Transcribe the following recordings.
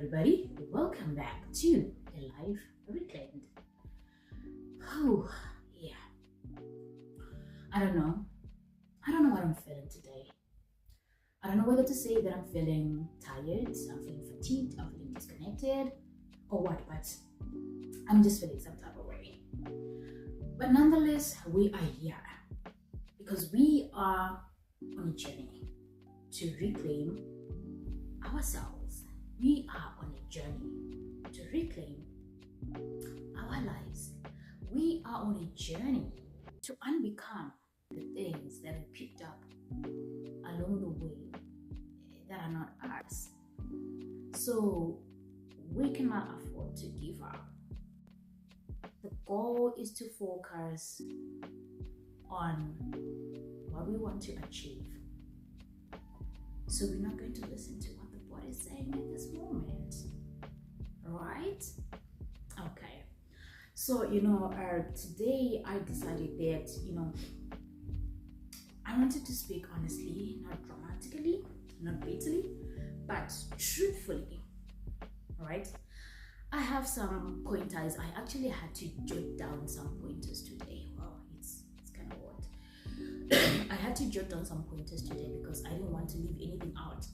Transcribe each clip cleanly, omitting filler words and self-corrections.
everybody. Welcome back to A Life Reclaimed. Oh, yeah. I don't know. I don't know what I'm feeling today. I don't know whether to say that I'm feeling tired, I'm feeling fatigued, I'm feeling disconnected, or what, but I'm just feeling some type of way. But nonetheless, we are here because we are on a journey to reclaim ourselves. We are on a journey to reclaim our lives. We are on a journey to unbecome the things that we picked up along the way that are not ours. So we cannot afford to give up. The goal is to focus on what we want to achieve. So we're not going to listen to what the body is saying at this moment, right? Okay. So, today I decided that, I wanted to speak honestly, not dramatically, not bitterly, but truthfully, right? I have some pointers. I actually had to jot down some pointers today. Wow, it's kind of odd. I had to jot down some pointers today because I didn't want to leave anything out.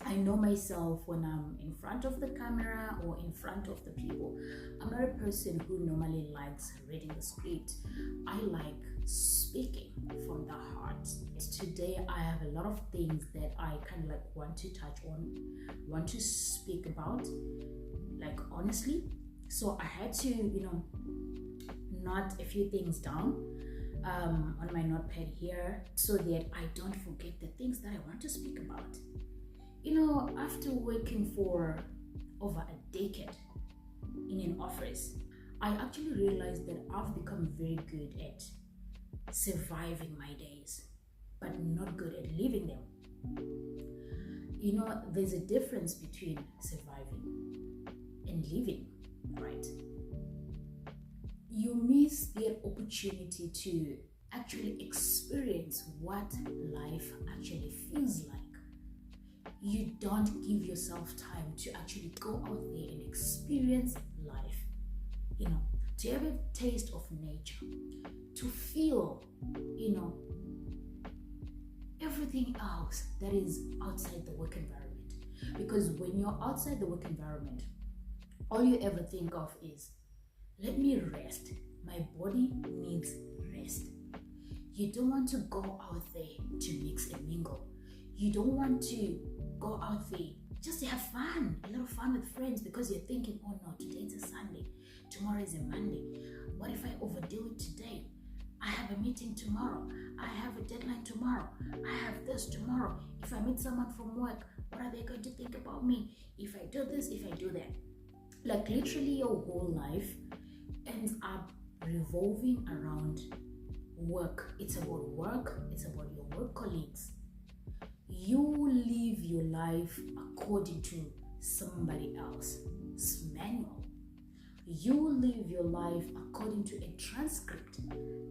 I know myself when I'm in front of the camera or in front of the people. I'm not a person who normally likes reading the script. I like speaking from the heart. Today I have a lot of things that I kind of like want to touch on, want to speak about, like honestly. So I had to, note a few things down on my notepad here so that I don't forget the things that I want to speak about. After working for over a decade in an office, I actually realized that I've become very good at surviving my days, but not good at living them. There's a difference between surviving and living, right? You miss the opportunity to actually experience what life actually feels like. You don't give yourself time to actually go out there and experience life, to have a taste of nature, to feel, everything else that is outside the work environment. Because when you're outside the work environment, all you ever think of is, let me rest. My body needs rest. You don't want to go out there to mix and mingle. You don't want to go out there just to have fun, a little fun with friends, because you're thinking, oh no, today is a Sunday, tomorrow is a Monday. What if I overdo it today? I have a meeting tomorrow. I have a deadline tomorrow. I have this tomorrow. If I meet someone from work, what are they going to think about me? If I do this, if I do that. Like literally your whole life ends up revolving around work. It's about work. It's about your work colleagues. You live your life according to somebody else's manual. You live your life according to a transcript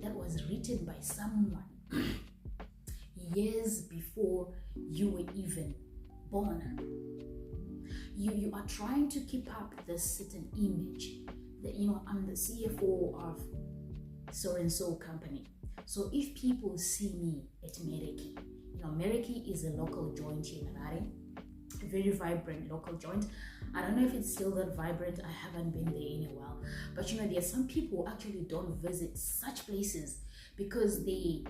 that was written by someone years before you were even born. You are trying to keep up this certain image that, I'm the CFO of so-and-so company. So if people see me at Mereki, Mereki is a local joint here in Harare, a very vibrant local joint. I don't know if it's still that vibrant. I haven't been there in a while. But there are some people who actually don't visit such places because they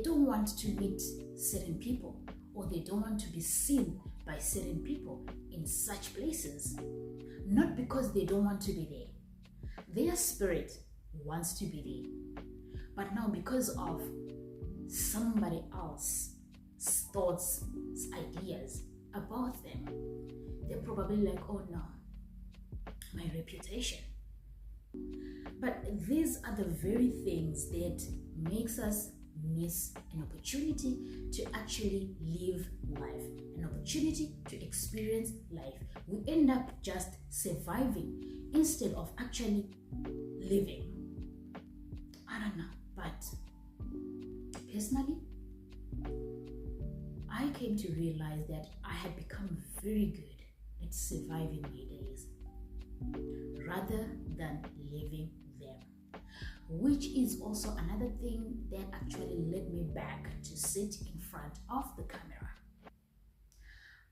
don't want to meet certain people, or they don't want to be seen by certain people in such places. Not because they don't want to be there. Their spirit wants to be there. But now because of somebody else's thoughts, ideas about them, they're probably like, oh no, my reputation. But these are the very things that makes us miss an opportunity to actually live life, an opportunity to experience life. We end up just surviving instead of actually living. I don't know, but personally, I came to realize that I had become very good at at surviving my days rather than living them. Which is also another thing that actually led me back to sit in front of the camera.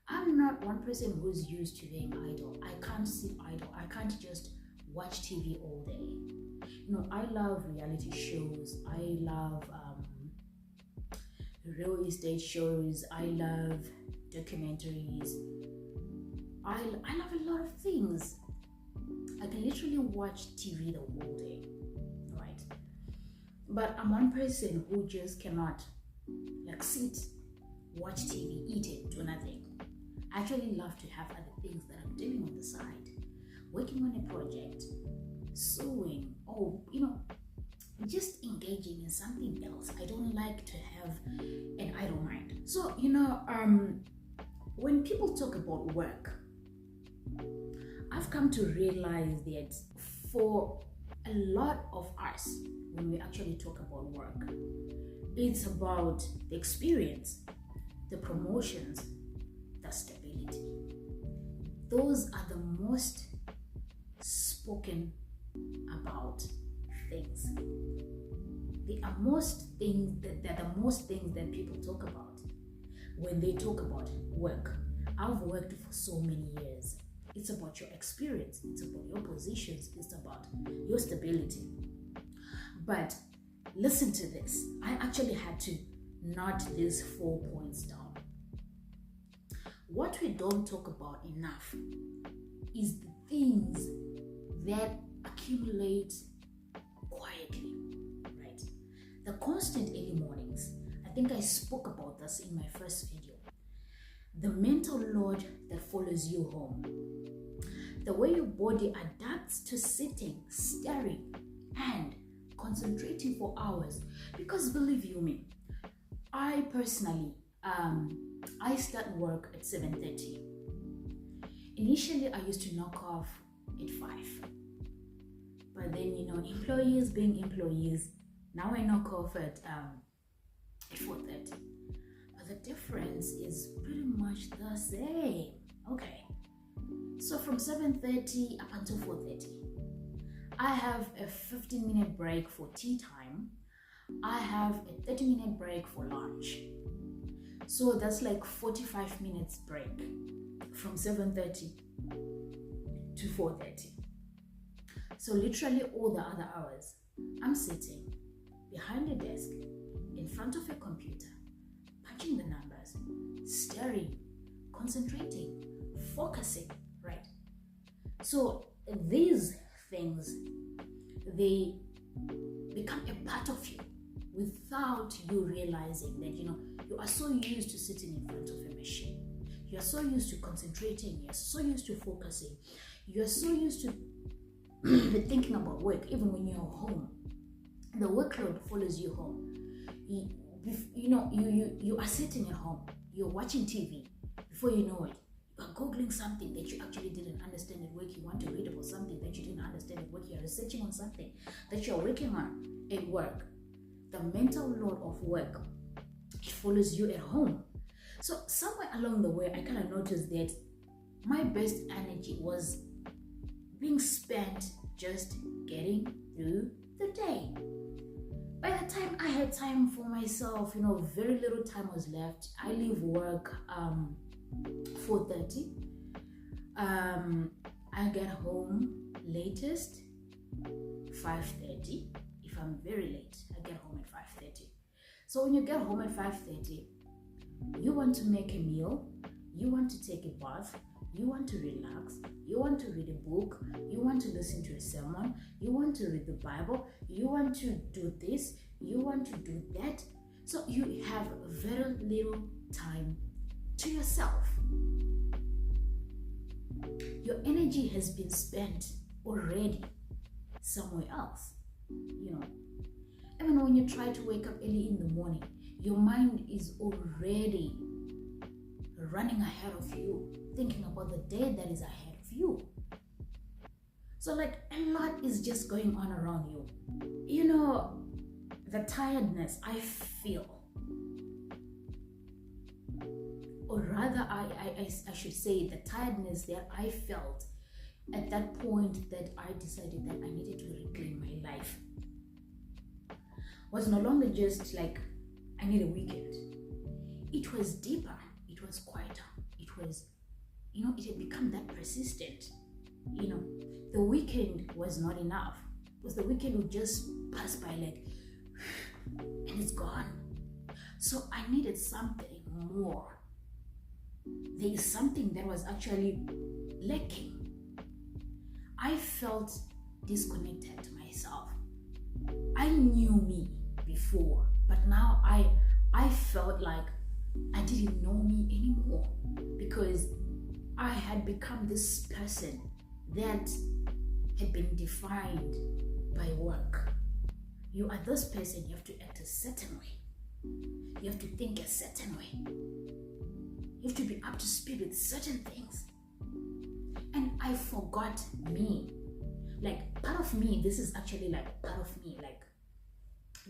I'm not one person who's used to being idle. I can't sit idle. I can't just watch TV all day. I love reality shows. I love real estate shows. I love documentaries. I love a lot of things. I can literally watch TV the whole day, right? But I'm one person who just cannot sit, watch TV, eat it, do nothing. I actually love to have other things that I'm doing on the side, working on a project, sewing, or just engaging in something else. I don't like to have an idle mind. So when people talk about work, I've come to realize that for a lot of us, when we actually talk about work, it's about the experience, the promotions, the stability. Those are the most spoken about things. They are the most things that people talk about when they talk about work. I've worked for so many years. It's about your experience, it's about your positions, it's about your stability. But listen to this. I actually had to note these 4 points down. What we don't talk about enough is the things that accumulate quietly, right? The constant early mornings. I think I spoke about this in my first video. The mental load that follows you home. The way your body adapts to sitting, staring, and concentrating for hours. Because believe you me, I personally, I start work at 7:30. Initially, I used to knock off at 5. But then, employees being employees, now I knock off at 4:30. But the difference is pretty much the same. Okay. So from 7:30 up until 4:30, I have a 15-minute break for tea time. I have a 30-minute break for lunch. So that's like 45 minutes break from 7:30 to 4:30. So literally all the other hours, I'm sitting behind a desk in front of a computer, punching the numbers, staring, concentrating, focusing, right? So these things, they become a part of you without you realizing that, you are so used to sitting in front of a machine. You're so used to concentrating. You're so used to focusing. You're so used to thinking about work, even when you're home. The workload follows you home. You are sitting at home. You're watching TV. Before you know it, you are Googling something that you actually didn't understand at work. You want to read about something that you didn't understand at work. You're researching on something that you're working on at work. The mental load of work, it follows you at home. So somewhere along the way, I kind of noticed that my best energy was being spent just getting through the day. By the time I had time for myself, very little time was left. I leave work 4:30. I get home latest 5:30. If I'm very late, I get home at 5:30. So when you get home at 5:30, you want to make a meal, you want to take a bath, you want to relax, you want to read a book, you want to listen to a sermon, you want to read the Bible, you want to do this, you want to do that. So you have very little time to yourself. Your energy has been spent already somewhere else. Even when you try to wake up early in the morning, your mind is already running ahead of you, thinking about the day that is ahead of you. So a lot is just going on around you. The tiredness I feel or rather I should say the tiredness that I felt at that point, that I decided that I needed to reclaim my life, was no longer just like I need a weekend. It was deeper, it was quieter, it was, it had become that persistent. The weekend was not enough, because the weekend would just pass by like, and it's gone. So I needed something more. There is something that was actually lacking. I felt disconnected to myself. I knew me before, but now I felt like I didn't know me anymore, because I had become this person that had been defined by work. You are this person, you have to act a certain way. You have to think a certain way. You have to be up to speed with certain things. And I forgot me. Like, part of me, this is actually like part of me. Like,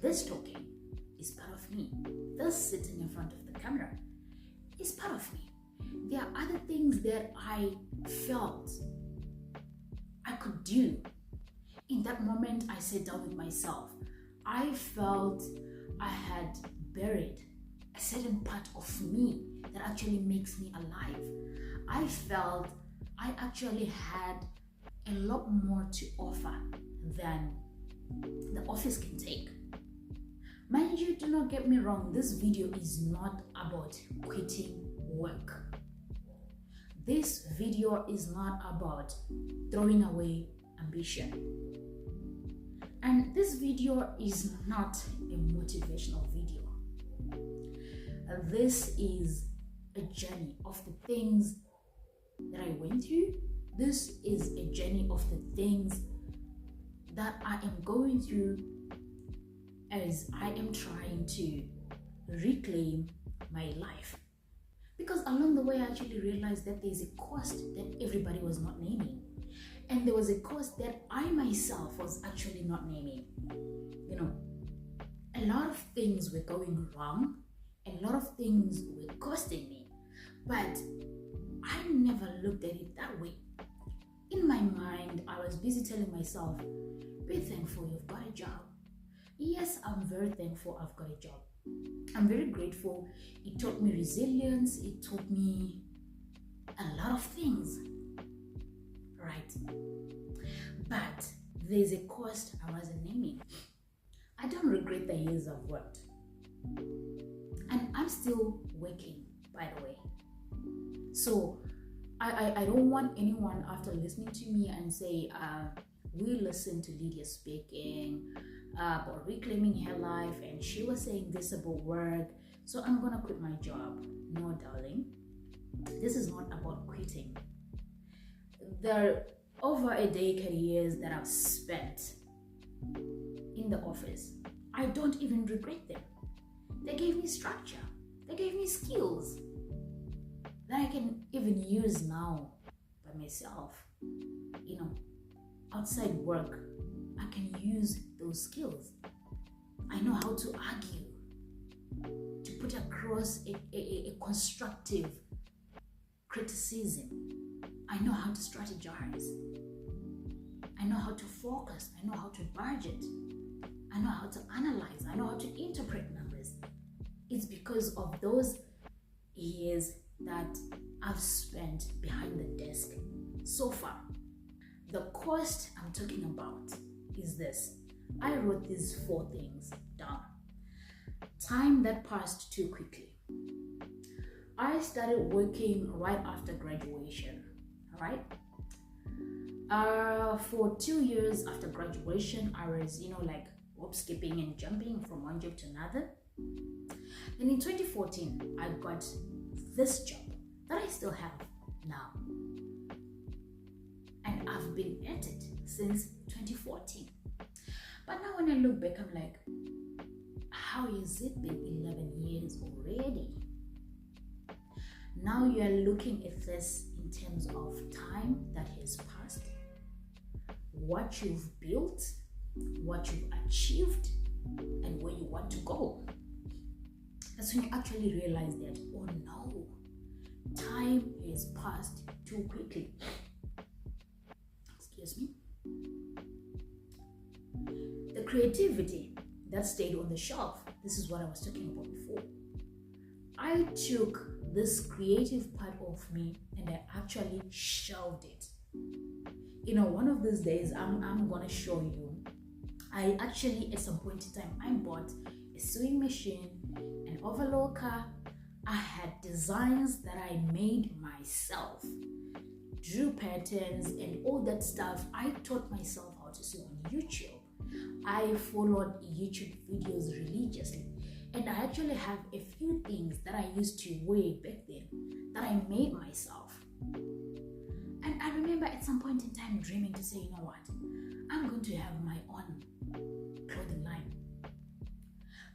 this talking is part of me. This sitting in front of the camera is part of me. There are other things that I felt I could do. In that moment, I sat down with myself. I felt I had buried a certain part of me that actually makes me alive. I felt I actually had a lot more to offer than the office can take. Mind you, do not get me wrong, this video is not about quitting work. This video is not about throwing away ambition. And this video is not a motivational video. This is a journey of the things that I went through. This is a journey of the things that I am going through as I am trying to reclaim my life. Because along the way, I actually realized that there's a cost that everybody was not naming. And there was a cost that I myself was actually not naming. A lot of things were going wrong. A lot of things were costing me. But I never looked at it that way. In my mind, I was busy telling myself, be thankful you've got a job. Yes, I'm very thankful I've got a job. I'm very grateful. It taught me resilience. It taught me a lot of things. Right? But there's a cost I wasn't naming. I don't regret the years I've worked. And I'm still working, by the way. So I don't want anyone after listening to me and say, we listened to Lydia speaking about reclaiming her life and she was saying this about work, so I'm gonna quit my job. No, darling. This is not about quitting. There are over a decade years that I've spent in the office. I don't even regret them. They gave me structure. They gave me skills that I can even use now by myself. Outside work, I can use those skills. I know how to argue, to put across a constructive criticism. I know how to strategize. I know how to focus. I know how to budget. I know how to analyze. I know how to interpret numbers. It's because of those years that I've spent behind the desk so far. The cost I'm talking about is this. I wrote these 4 things down. Time that passed too quickly. I started working right after graduation, all right? For 2 years after graduation, I was, hop skipping and jumping from one job to another. Then in 2014, I got this job that I still have now. And I've been at it since 2014. But now when I look back, I'm like, how has it been 11 years already? Now you are looking at this in terms of time that has passed, what you've built, what you've achieved, and where you want to go. That's when you actually realize that, oh no, time has passed too quickly. Excuse me. The creativity that stayed on the shelf, this is what I was talking about before. I took this creative part of me and I actually shelved it. One of these days, I'm gonna show you. I actually, at some point in time, I bought a sewing machine, an overlocker. I had designs that I made myself, drew patterns and all that stuff. I taught myself how to sew on YouTube. I followed YouTube videos religiously, and I actually have a few things that I used to wear back then that I made myself. And I remember at some point in time dreaming to say, you know what, I'm going to have my own clothing line.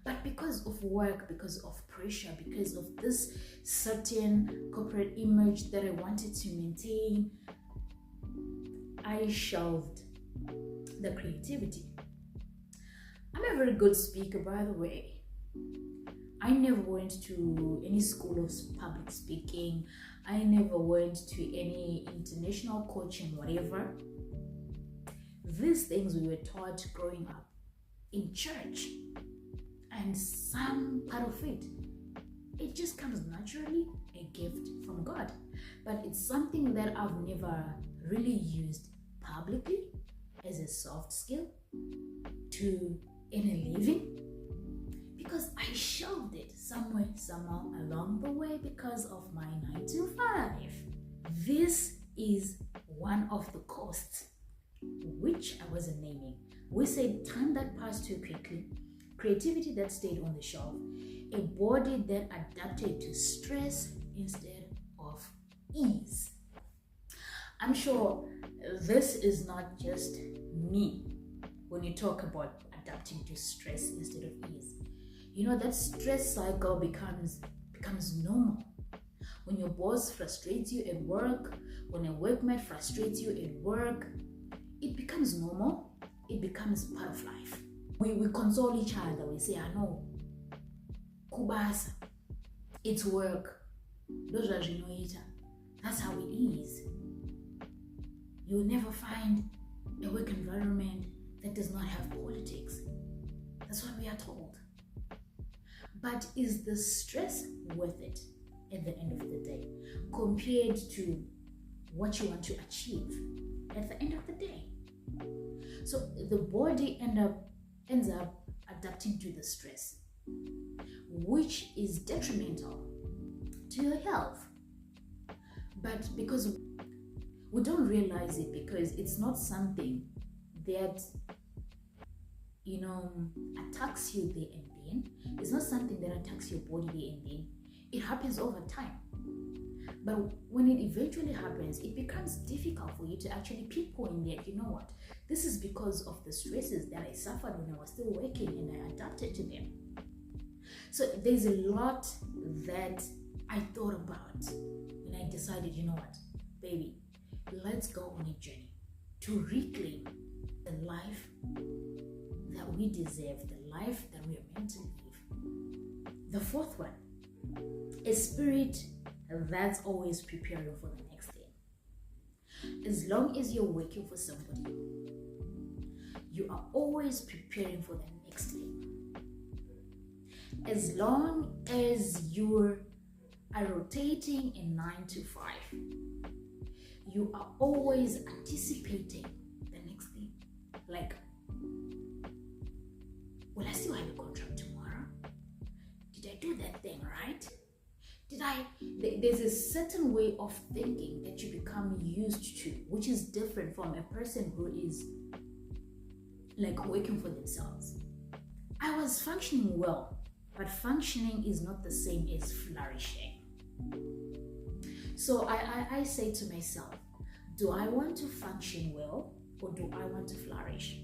But because of work, because of pressure, because of this certain corporate image that I wanted to maintain, I shelved the creativity. I'm a very good speaker, by the way. I never went to any school of public speaking. I never went to any international coaching, whatever. These things we were taught growing up in church, and some part of it just comes naturally, a gift from God. But it's something that I've never really used publicly as a soft skill to earn a living, because I shelved it somehow along the way because of my 9 to 5. This is one of the costs, which I wasn't naming. We said time that passed too quickly, creativity that stayed on the shelf, a body that adapted to stress instead of ease. I'm sure this is not just me when you talk about adapting to stress instead of ease. That stress cycle becomes normal. When your boss frustrates you at work, when a workmate frustrates you at work, it becomes normal. It becomes part of life. We console each other. We say, I know, kubasa, it's work. That's how it is. You'll never find a work environment that does not have politics. That's what we are told. But is the stress worth it at the end of the day compared to what you want to achieve at the end of the day? So the body ends up adapting to the stress, which is detrimental to your health. But because we don't realize it, because it's not something that attacks you there and then. It's not something that attacks your body there and then. It happens over time. But when it eventually happens, it becomes difficult for you to actually pinpoint that, you know what, this is because of the stresses that I suffered when I was still working and I adapted to them. So there's a lot that I thought about when I decided, you know what, baby, let's go on a journey to reclaim the life that we deserve, the life that we are meant to live. The fourth one, a spirit that's always preparing for the next day. As long as you're working for somebody, you are always preparing for the next day. As long as you are rotating in 9 to 5, you are always anticipating the next thing. Like, will I still have a contract tomorrow? Did I do that thing right? There's a certain way of thinking that you become used to, which is different from a person who is like working for themselves. I was functioning well, but functioning is not the same as flourishing. So I say to myself, do I want to function well or do I want to flourish?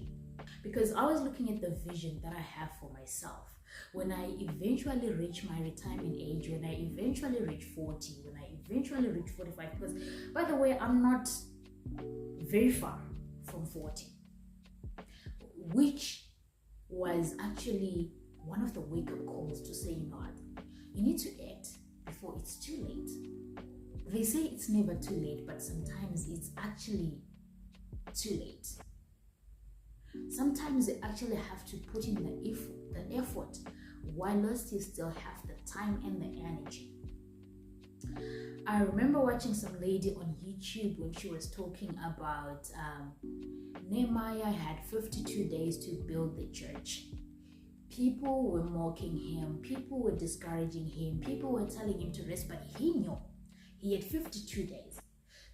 Because I was looking at the vision that I have for myself. When I eventually reach my retirement age, when I eventually reach 40, when I eventually reach 45, because by the way, I'm not very far from 40, which was actually one of the wake-up calls to say, you know what, you need to act before it's too late. They say it's never too late, but sometimes it's actually too late. Sometimes you actually have to put in the effort whilst you still have the time and the energy. I remember watching some lady on YouTube when she was talking about Nehemiah had 52 days to build the church. People were mocking him, people were discouraging him, people were telling him to rest, but he knew he had 52 days.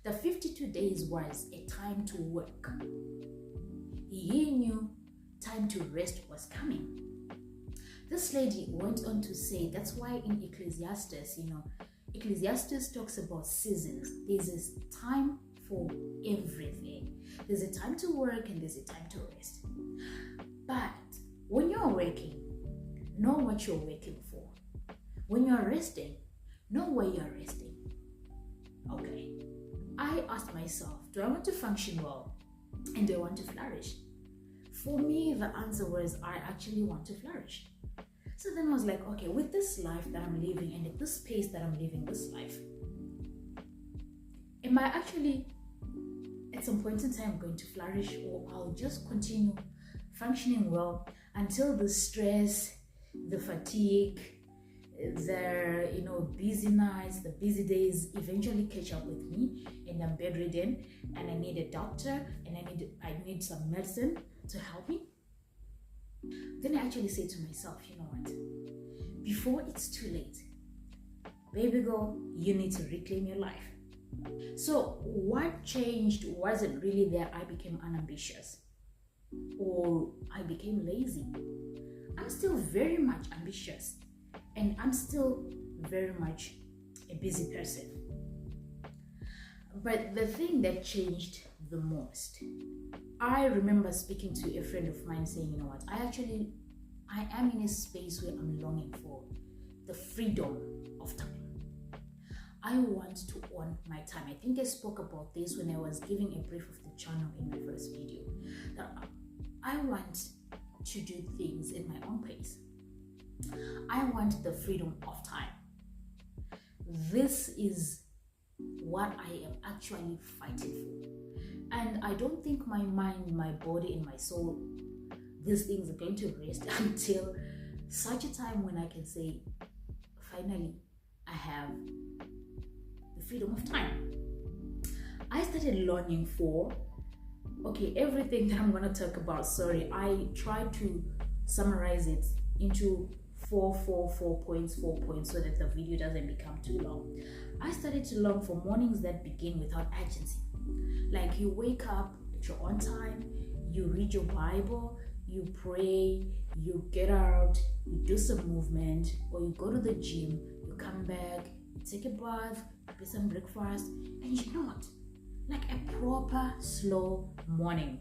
The 52 days was a time to work. He knew time to rest was coming. This lady went on to say, that's why in Ecclesiastes, Ecclesiastes talks about seasons. There's a time for everything. There's a time to work and there's a time to rest. But when you're working, know what you're working for. When you're resting, know why you're resting. Okay. I asked myself, do I want to function well? And do I want to flourish? For me, the answer was, I actually want to flourish. So then I was like, okay, with this life that I'm living and at this pace that I'm living this life, am I actually at some point in time going to flourish, or I'll just continue functioning well until the stress, the fatigue, the busy nights, the busy days eventually catch up with me and I'm bedridden and I need a doctor and I need some medicine to help me? Then I actually say to myself, you know what? Before it's too late, baby girl, you need to reclaim your life. So what changed wasn't really that I became unambitious or I became lazy. I'm still very much ambitious and I'm still very much a busy person. But the thing that changed the most, I remember speaking to a friend of mine saying, you know what, I am in a space where I'm longing for the freedom of time. I want to own my time. I think I spoke about this when I was giving a brief of the channel in my first video. That I want to do things in my own pace. I want the freedom of time. This is what I am actually fighting for. And I don't think my mind, my body, and my soul, these things are going to rest until such a time when I can say, finally, I have the freedom of time. I started longing for, everything that I'm going to talk about, I tried to summarize it into four points so that the video doesn't become too long. I started to long for mornings that begin without urgency. Like you wake up at your own time, you read your Bible, you pray, you get out, you do some movement, or you go to the gym, you come back, you take a bath, you do some breakfast, and you know what? Like a proper slow morning.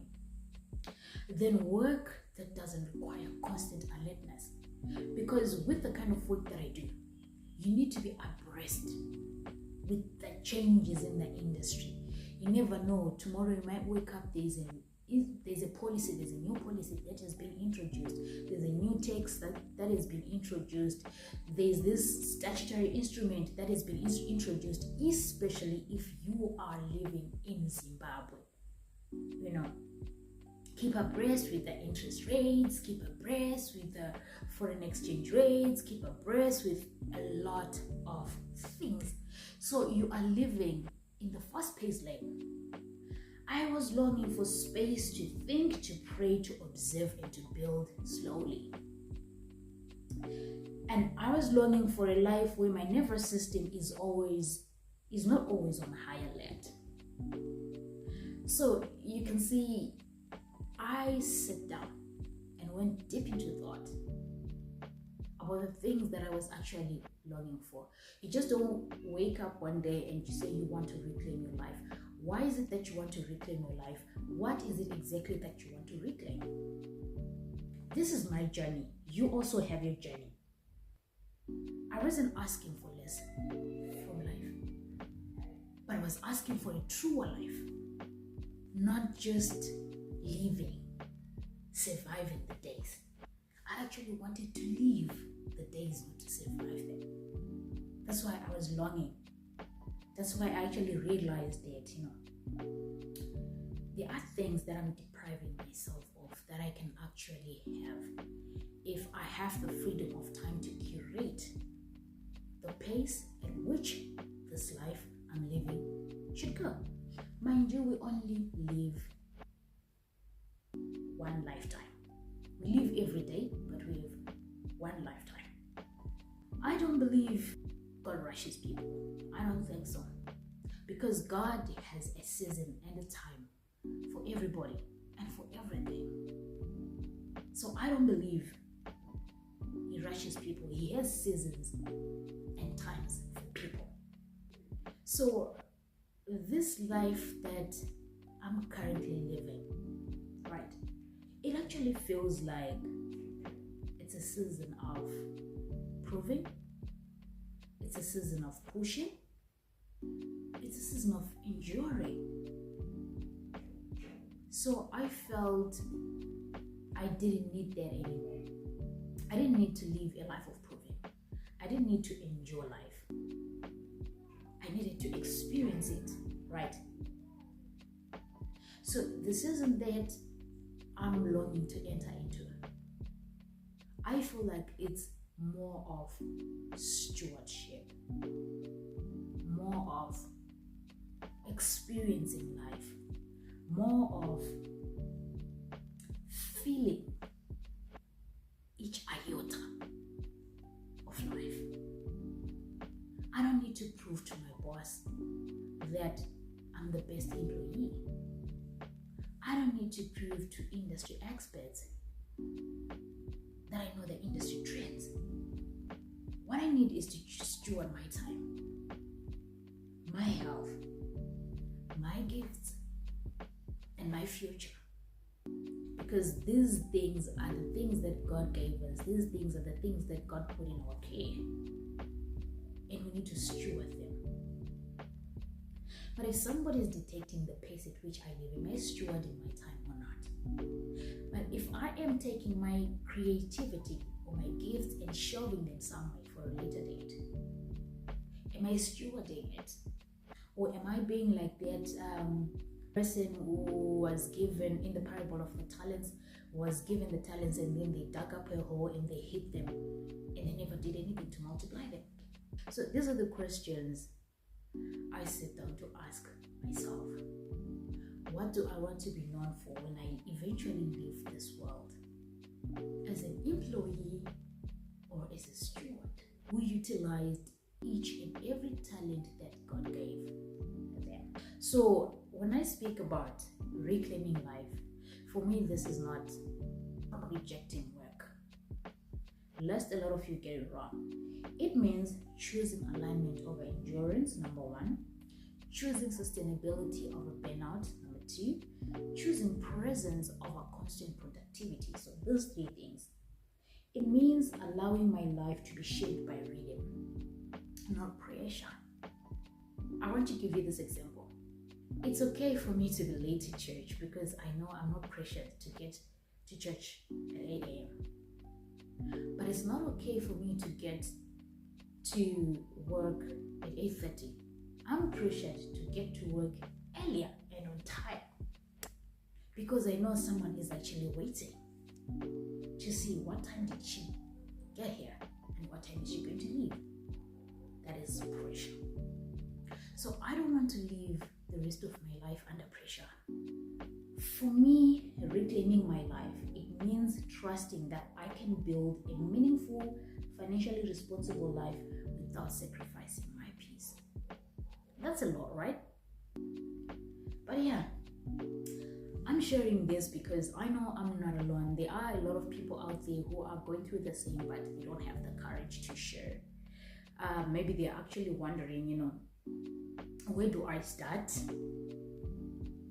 Then work that doesn't require constant alertness. Because with the kind of work that I do, you need to be abreast with the changes in the industry. You never know, tomorrow you might wake up, there's a policy, there's a new policy that has been introduced, there's a new text that has been introduced, there's this statutory instrument that has been introduced, especially if you are living in Zimbabwe. Keep abreast with the interest rates, keep abreast with the foreign exchange rates, keep abreast with a lot of things. So you are living in the fast-paced lane. I was longing for space to think, to pray, to observe, and to build slowly. And I was longing for a life where my nervous system is not always on high alert. So you can see, I sat down and went deep into thought about the things that I was actually longing for. You just don't wake up one day and you say you want to reclaim your life. Why is it that you want to reclaim your life? What is it exactly that you want to reclaim? This is my journey. You also have your journey. I wasn't asking for less from life, but I was asking for a truer life. Not just living, surviving the days. I actually wanted to live the days, not to survive them. That's why I was longing That's why I actually realized that, there are things that I'm depriving myself of that I can actually have if I have the freedom of time to curate the pace at which this life I'm living should go. Mind you, we only live one lifetime. We live every day, but we live one lifetime. I don't believe God rushes people. I don't think so. Because God has a season and a time for everybody and for everything. So I don't believe He rushes people. He has seasons and times for people. So this life that I'm currently living, right, it actually feels like it's a season of proving. It's a season of pushing. It's a season of enduring. So I felt I didn't need that anymore. I didn't need to live a life of proving. I didn't need to enjoy life. I needed to experience it, right? So the season that I'm longing to enter into, I feel like it's more of stewardship, more of experiencing life, more of feeling each iota of life. I don't need to prove to my boss that I'm the best employee. I don't need to prove to industry experts that I know the industry trends. What I need is to steward my time, my health, my gifts, and my future. Because these things are the things that God gave us. These things are the things that God put in our care. And we need to steward them. But if somebody is dictating the pace at which I live, am I stewarding my time or not? But if I am taking my creativity or my gifts and shoving them somewhere for a later date, am I stewarding it? Or am I being like that person who was given in the parable of the talents, was given the talents and then they dug up a hole and they hid them and they never did anything to multiply them? So these are the questions I sit down to ask myself. What do I want to be known for when I eventually leave this world? As an employee or as a steward who utilized each and every talent that God gave them? So when I speak about reclaiming life, for me this is not rejecting work. Lest a lot of you get it wrong. It means choosing alignment over endurance, number one. Choosing sustainability over burnout, number two. Choosing presence over constant productivity. So those three things. It means allowing my life to be shaped by rhythm, not pressure. I want to give you this example. It's okay for me to be late to church because I know I'm not pressured to get to church at 8 a.m. But it's not okay for me to get to work at 8:30. I'm pressured to get to work earlier and on time because I know someone is actually waiting to see what time did she get here and what time is she going to leave. That is pressure. So I don't want to live the rest of my life under pressure. For me, reclaiming my life, it means trusting that I can build a meaningful, financially responsible life without sacrificing my peace. That's a lot, right? But yeah, I'm sharing this because I know I'm not alone. There are a lot of people out there who are going through the same, but they don't have the courage to share. Maybe they're actually wondering, where do I start?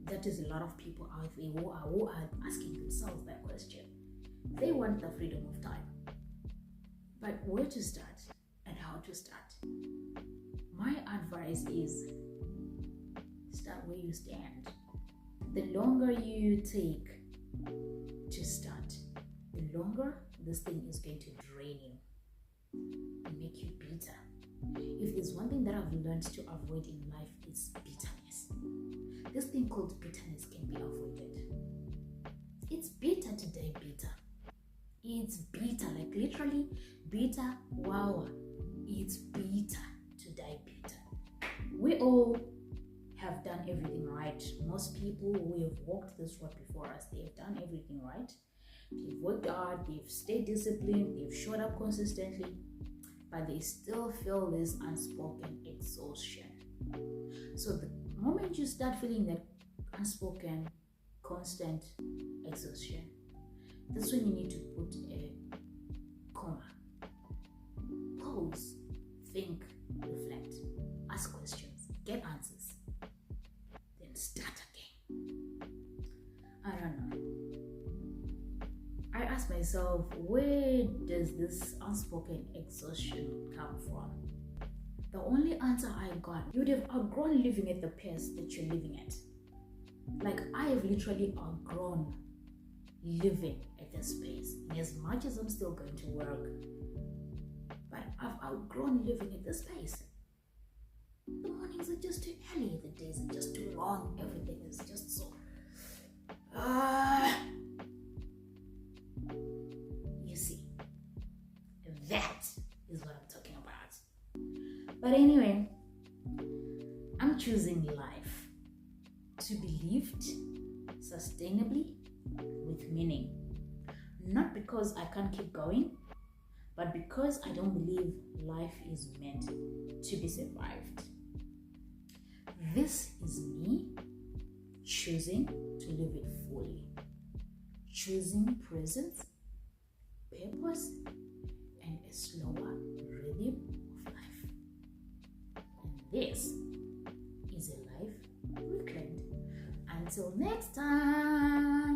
That is a lot of people out there who are asking themselves that question. They want the freedom of time. But where to start and how to start? My advice is start where you stand. The longer you take to start, the longer this thing is going to drain you and make you bitter If there's one thing that I've learned to avoid in life, it's bitterness. This thing called bitterness can be avoided. It's bitter to die bitter. It's bitter, like literally bitter. Wow, it's bitter to die bitter. We all have done everything right. Most people who have walked this road before us, they have done everything right. They've worked hard, they've stayed disciplined, they've showed up consistently, but they still feel this unspoken exhaustion. So the moment you start feeling that unspoken, constant exhaustion, that's when you need to put a comma. Pause, think, reflect, ask questions, get answers, then start again. I don't know. I ask myself, where does this unspoken exhaustion come from? The only answer I got, you'd have outgrown living at the pace that you're living at. Like, I have literally outgrown living at this pace. And as much as I'm still going to work, but I've outgrown living at this pace. The mornings are just too early, the days are just too long, everything is just so... You see, that is what I'm talking about. But anyway, I'm choosing life to be lived sustainably with meaning. Not because I can't keep going, but because I don't believe life is meant to be survived. This is me choosing to live it fully. Choosing presence, purpose, and a slower rhythm of life. And this is a life reclaimed. Until next time.